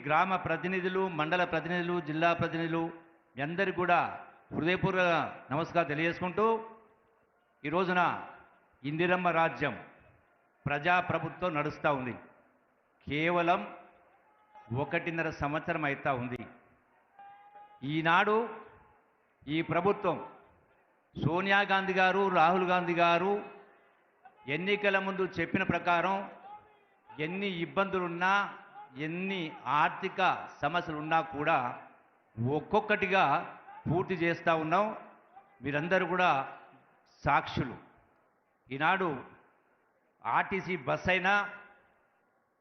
గ్రామ ప్రతినిధులు, మండల ప్రతినిధులు, జిల్లా ప్రతినిధులు మీ అందరికీ కూడా హృదయపూర్వక నమస్కారం తెలియజేసుకుంటూ ఈ రోజున ఇందిరమ్మ రాజ్యం ప్రజాప్రభుత్వం నడుస్తూ ఉంది. కేవలం 1.5 సంవత్సరం అవుతా ఉంది. ఈనాడు ఈ ప్రభుత్వం సోనియా గాంధీ గారు, రాహుల్ గాంధీ గారు ఎన్నికల ముందు చెప్పిన ప్రకారం ఎన్ని ఇబ్బందులున్నా, ఎన్ని ఆర్థిక సమస్యలున్నా కూడా ఒక్కొక్కటిగా పూర్తి చేస్తూ ఉన్నాం. మీరందరూ కూడా సాక్షులు. ఈనాడు ఆర్టీసీ బస్ అయినా,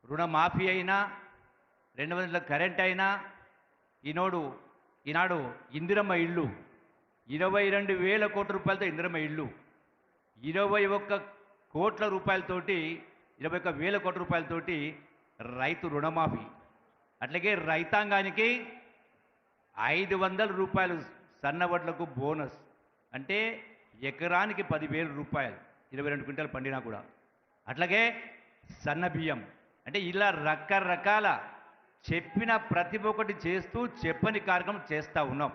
రుణమాఫీ అయినా, 200 కరెంట్ అయినా, ఈనాడు ఇందిరమ్మ ఇళ్ళు 22,000 కోట్ల రూపాయలతో ఇందిరమ్మ ఇళ్ళు, 21 కోట్ల రూపాయలతోటి 21,000 కోట్ల రూపాయలతోటి రైతు రుణమాఫీ, అట్లాగే రైతాంగానికి 500 రూపాయలు సన్నవడ్లకు బోనస్, అంటే ఎకరానికి 10,000 రూపాయలు 22 క్వింటాలు పండినా కూడా. అట్లాగే సన్న బియ్యం, అంటే ఇలా రకరకాల చెప్పిన ప్రతి ఒక్కటి చేస్తూ చెప్పని కార్యక్రమం చేస్తూ ఉన్నాం.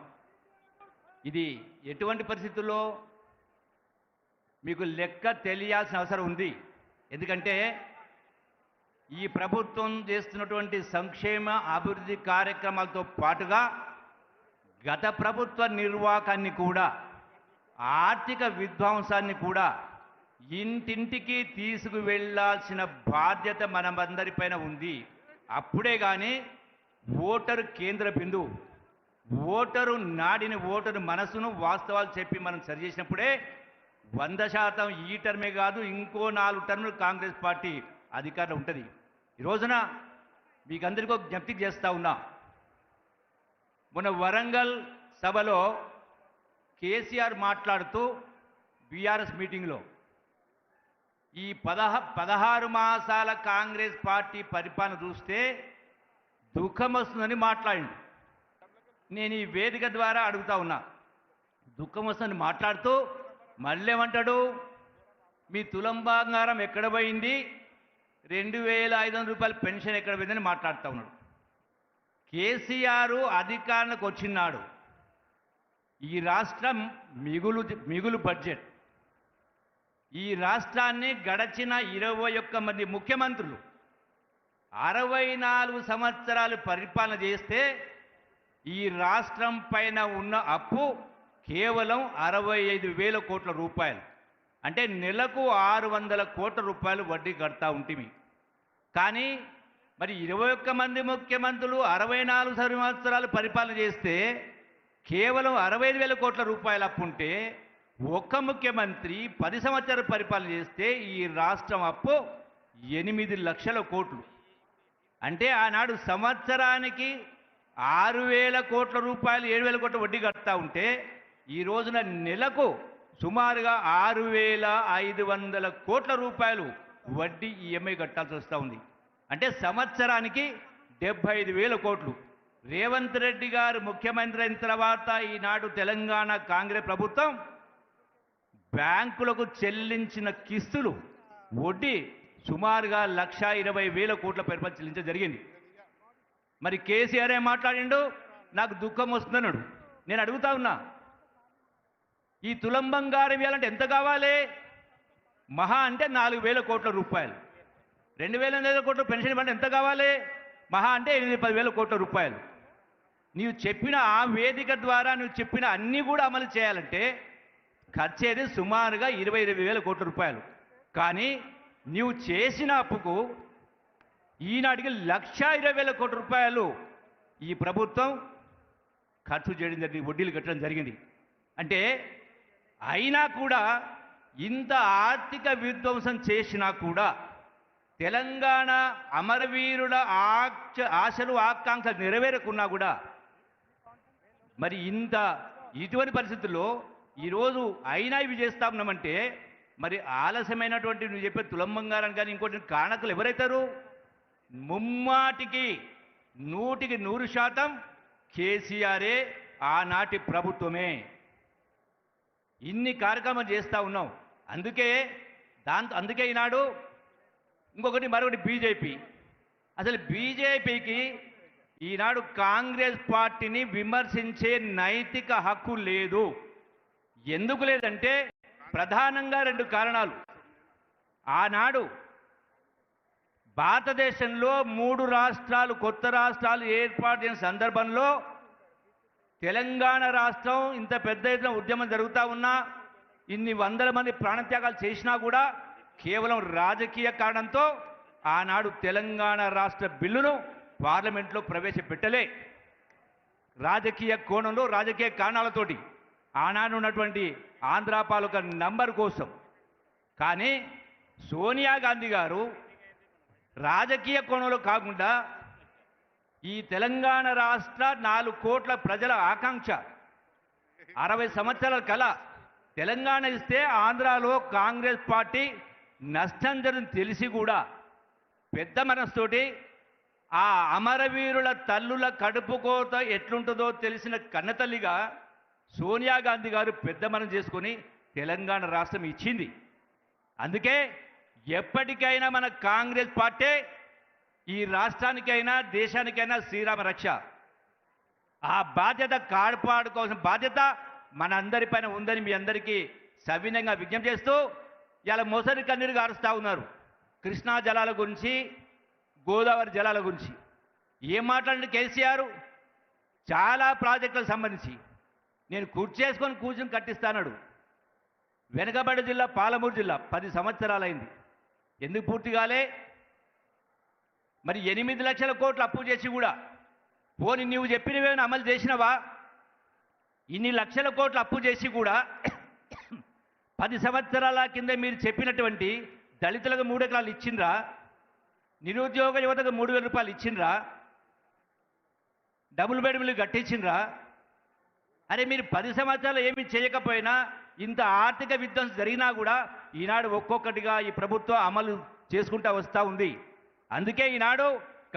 ఇది ఎటువంటి పరిస్థితుల్లో మీకు లెక్క తెలియాల్సిన అవసరం ఉంది. ఎందుకంటే ఈ ప్రభుత్వం చేస్తున్నటువంటి సంక్షేమ అభివృద్ధి కార్యక్రమాలతో పాటుగా గత ప్రభుత్వ నిర్వాహకాన్ని కూడా, ఆర్థిక విధ్వంసాన్ని కూడా ఇంటింటికి తీసుకువెళ్లాల్సిన బాధ్యత మనమందరిపైన ఉంది. అప్పుడే కానీ ఓటరు కేంద్ర బిందువు, ఓటరు నాడిని, ఓటరు మనసును, వాస్తవాలు చెప్పి మనం సరిచేసినప్పుడే 100% ఈ టర్మే కాదు, ఇంకో 4 టర్ములు కాంగ్రెస్ పార్టీ అధికారంలో ఉంటుంది. ఈ రోజున మీకు అందరికీ ఒక జ్ఞప్తి చేస్తూ ఉన్నా. మొన్న వరంగల్ సభలో కేసీఆర్ మాట్లాడుతూ బీఆర్ఎస్ మీటింగ్లో ఈ 16 మాసాల కాంగ్రెస్ పార్టీ పరిపాలన చూస్తే దుఃఖం వస్తుందని మాట్లాడిండు. నేను ఈ వేదిక ద్వారా అడుగుతా ఉన్నా, దుఃఖం వస్తుందని మాట్లాడుతూ మళ్ళీ ఏమంటాడు, మీ తులం బంగారం ఎక్కడ పోయింది, 2,500 రూపాయల పెన్షన్ ఎక్కడ పోయిందని మాట్లాడుతూ ఉన్నాడు. కేసీఆర్ అధికారానికి వచ్చినాడు ఈ రాష్ట్రం మిగులు బడ్జెట్, ఈ రాష్ట్రాన్ని గడచిన 21 మంది ముఖ్యమంత్రులు 64 సంవత్సరాలు పరిపాలన చేస్తే ఈ రాష్ట్రం పైన ఉన్న అప్పు కేవలం 65,000 కోట్ల రూపాయలు, అంటే నెలకు 600 కోట్ల రూపాయలు వడ్డీ కడతా ఉంటుంది. కానీ మరి 21 మంది ముఖ్యమంత్రులు 64 సంవత్సరాలు పరిపాలన చేస్తే కేవలం 65,000 కోట్ల రూపాయలు అప్పు ఉంటే, ఒక్క ముఖ్యమంత్రి 10 సంవత్సరాలు పరిపాలన చేస్తే ఈ రాష్ట్రం అప్పు 8 లక్షల కోట్లు. అంటే ఆనాడు సంవత్సరానికి 6,000 కోట్ల రూపాయలు, 7,000 కోట్ల వడ్డీ కడతా ఉంటే ఈ రోజున నెలకు సుమారుగా 6,500 కోట్ల రూపాయలు వడ్డీ ఈఎంఐ కట్టాల్సి వస్తూ ఉంది. అంటే సంవత్సరానికి 75,000 కోట్లు. రేవంత్ రెడ్డి గారు ముఖ్యమంత్రి అయిన తర్వాత ఈనాడు తెలంగాణ కాంగ్రెస్ ప్రభుత్వం బ్యాంకులకు చెల్లించిన కిస్తులు వడ్డీ సుమారుగా 1,20,000 కోట్ల పరిపాలన చెల్లించడం జరిగింది. మరి కేసీఆర్ ఏం మాట్లాడిండు, నాకు దుఃఖం వస్తుందన్నాడు. నేను అడుగుతా ఉన్నా, ఈ తులం బంగారం ఇవ్వాలంటే ఎంత కావాలి? మహా అంటే 4,000 కోట్ల రూపాయలు. 2,000 కోట్ల పెన్షన్ ఇవ్వాలంటే ఎంత కావాలి? మహా అంటే 8-10,000 కోట్ల రూపాయలు. నీవు చెప్పిన ఆ వేదిక ద్వారా నువ్వు చెప్పిన అన్నీ కూడా అమలు చేయాలంటే ఖర్చేది సుమారుగా 22,000 కోట్ల రూపాయలు. కానీ నీవు చేసిన అప్పుకు ఈనాటికి 1,20,000 కోట్ల రూపాయలు ఈ ప్రభుత్వం ఖర్చు చేయడం జరిగింది, వడ్డీలు కట్టడం జరిగింది. అంటే అయినా కూడా ఇంత ఆర్థిక విధ్వంసం చేసినా కూడా తెలంగాణ అమరవీరుల ఆశలు, ఆకాంక్షలు నెరవేరకున్నా కూడా మరి ఇటువంటి పరిస్థితుల్లో ఈరోజు అయినా ఇవి చేస్తా ఉన్నామంటే మరి ఆలస్యమైనటువంటి నువ్వు చెప్పే తులం బంగారాన్ని కానీ ఇంకోటి కారణకులు ఎవరైతారు? ముమ్మాటికి 100% కేసీఆరే, ఆనాటి ప్రభుత్వమే. ఇన్ని కార్యక్రమాలు చేస్తూ ఉన్నాం. అందుకే ఈనాడు ఇంకొకటి మరొకటి బీజేపీ. అసలు బీజేపీకి ఈనాడు కాంగ్రెస్ పార్టీని విమర్శించే నైతిక హక్కు లేదు. ఎందుకు లేదంటే ప్రధానంగా 2 కారణాలు. ఆనాడు భారతదేశంలో 3 రాష్ట్రాలు, కొత్త రాష్ట్రాలు ఏర్పాటు చేసిన సందర్భంలో తెలంగాణ రాష్ట్రం ఇంత పెద్ద ఎత్తున ఉద్యమం జరుగుతూ ఉన్నా, ఇన్ని వందల మంది ప్రాణత్యాగాలు చేసినా కూడా కేవలం రాజకీయ కారణంతో ఆనాడు తెలంగాణ రాష్ట్ర బిల్లును పార్లమెంట్లో ప్రవేశపెట్టలే. రాజకీయ కోణంలో రాజకీయ కారణాలతోటి ఆనాడు ఉన్నటువంటి ఆంధ్ర పాలక నంబర్ కోసం. కానీ సోనియా గాంధీ గారు రాజకీయ కోణంలో కాకుండా ఈ తెలంగాణ రాష్ట్ర 4 కోట్ల ప్రజల ఆకాంక్ష, 60 సంవత్సరాల కళ, తెలంగాణ ఇస్తే ఆంధ్రాలో కాంగ్రెస్ పార్టీ నష్టం జరుగుతుంది తెలిసి కూడా పెద్ద మనసుతోటి ఆ అమరవీరుల తల్లుల కడుపు కోత ఎట్లుంటుందో తెలిసిన కన్నతల్లిగా సోనియా గాంధీ గారు పెద్ద మనం చేసుకొని తెలంగాణ రాష్ట్రం ఇచ్చింది. అందుకే ఎప్పటికైనా మన కాంగ్రెస్ పార్టీ ఈ రాష్ట్రానికైనా దేశానికైనా శ్రీరామ రక్ష. ఆ బాధ్యత కాపాడుకోవాల్సిన బాధ్యత మనందరిపైన ఉందని మీ అందరికీ సవినయంగా విజ్ఞప్తి చేస్తూ ఇలా మొసరి కన్నీరు గారుస్తూ ఉన్నారు. కృష్ణా జలాల గురించి, గోదావరి జలాల గురించి ఏం మాట్లాడండి కేసీఆర్? చాలా ప్రాజెక్టులకు సంబంధించి నేను కూర్చుని కట్టిస్తాడు. వెనకబడి జిల్లా పాలమూరు జిల్లా 10 సంవత్సరాలైంది, ఎందుకు పూర్తి కాలే? మరి 8 లక్షల కోట్లు అప్పు చేసి కూడా పోనీ నువ్వు చెప్పినవేమైనా అమలు చేసినవా? ఇన్ని లక్షల కోట్లు అప్పు చేసి కూడా 10 సంవత్సరాల కింద మీరు చెప్పినటువంటి దళితులకు 3 ఎకరాలు ఇచ్చిండ్రా? నిరుద్యోగ యువతకు 3,000 రూపాయలు ఇచ్చిండ్రా? డబుల్ బెడ్రూమ్లు కట్టించిండ్రా? అరే మీరు 10 సంవత్సరాలు ఏమీ చేయకపోయినా ఇంత ఆర్థిక విధ్వంసం జరిగినా కూడా ఈనాడు ఒక్కొక్కటిగా ఈ ప్రభుత్వం అమలు చేసుకుంటూ వస్తూ ఉంది. అందుకే ఈనాడు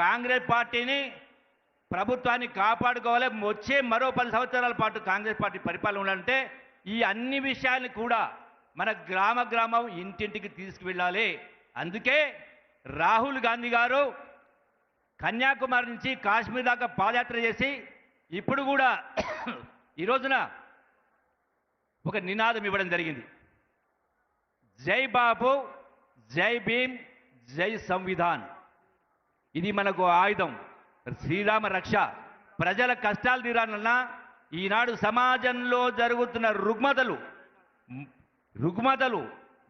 కాంగ్రెస్ పార్టీని, ప్రభుత్వాన్ని కాపాడుకోవాలి. వచ్చే మరో 10 సంవత్సరాల పాటు కాంగ్రెస్ పార్టీ పరిపాలన ఉండాలంటే ఈ అన్ని విషయాల్ని కూడా మన గ్రామం ఇంటింటికి తీసుకువెళ్ళాలి. అందుకే రాహుల్ గాంధీ గారు కన్యాకుమారి నుంచి కాశ్మీర్ దాకా పాదయాత్ర చేసి ఇప్పుడు కూడా ఈ రోజున ఒక నినాదం ఇవ్వడం జరిగింది. జై బాబు, జై భీమ్, జై సంవిధాన్. ఇది మనకు ఆయుధం, శ్రీరామ రక్ష. ప్రజల కష్టాలు తీరాలన్నా ఈనాడు సమాజంలో జరుగుతున్న రుగ్మతలు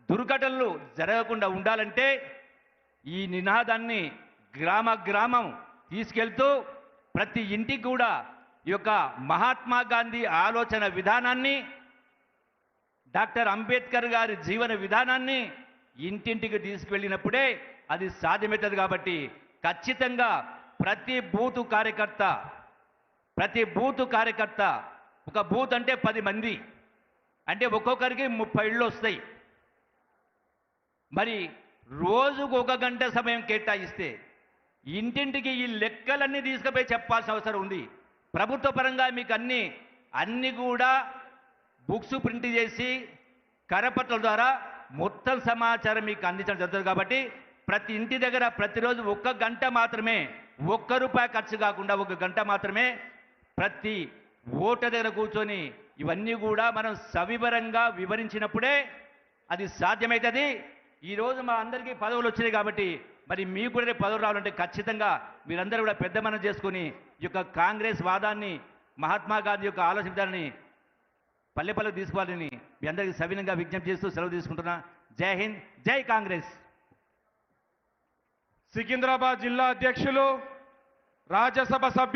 దుర్ఘటనలు జరగకుండా ఉండాలంటే ఈ నినాదాన్ని గ్రామం తీసుకెళ్తూ ప్రతి ఇంటికి కూడా ఈ యొక్క మహాత్మా గాంధీ ఆలోచన విధానాన్ని, డాక్టర్ అంబేద్కర్ గారి జీవన విధానాన్ని ఇంటింటికి తీసుకువెళ్ళినప్పుడే అది సాధ్యమవుతుంది. కాబట్టి ఖచ్చితంగా ప్రతి బూతు కార్యకర్త, ఒక బూత్ అంటే 10 మంది అంటే ఒక్కొక్కరికి 30 ఇళ్ళు వస్తాయి. మరి రోజుకు 1 గంట సమయం కేటాయిస్తే ఇంటింటికి ఈ లెక్కలన్నీ తీసుకుపోయి చెప్పాల్సిన అవసరం ఉంది. ప్రభుత్వ పరంగా మీకు అన్ని కూడా బుక్స్ ప్రింట్ చేసి కరపత్రాల ద్వారా మొత్తం సమాచారం మీకు అందించడం జరుగుతుంది. కాబట్టి ప్రతి ఇంటి దగ్గర ప్రతిరోజు 1 గంట మాత్రమే, ₹1 ఖర్చు కాకుండా 1 గంట మాత్రమే ప్రతి ఓటర్ దగ్గర కూర్చొని ఇవన్నీ కూడా మనం సవివరంగా వివరించినప్పుడే అది సాధ్యమవుతుంది. ఈరోజు మా అందరికీ పదవులు వచ్చినాయి కాబట్టి మరి మీకు కూడా పదవులు రావాలంటే ఖచ్చితంగా మీరందరూ కూడా పెద్ద మనం చేసుకుని ఈ యొక్క కాంగ్రెస్ వాదాన్ని, మహాత్మా గాంధీ యొక్క ఆలోచన విధానాన్ని పల్లెపల్లికి తీసుకోవాలని మీ అందరికీ సవినంగా విజ్ఞప్తి చేస్తూ సెలవు తీసుకుంటున్నా. జై హింద్, జై కాంగ్రెస్. సికింద్రాబాద్ జిల్లా అధ్యక్షులు, రాజ్యసభ సభ్యులు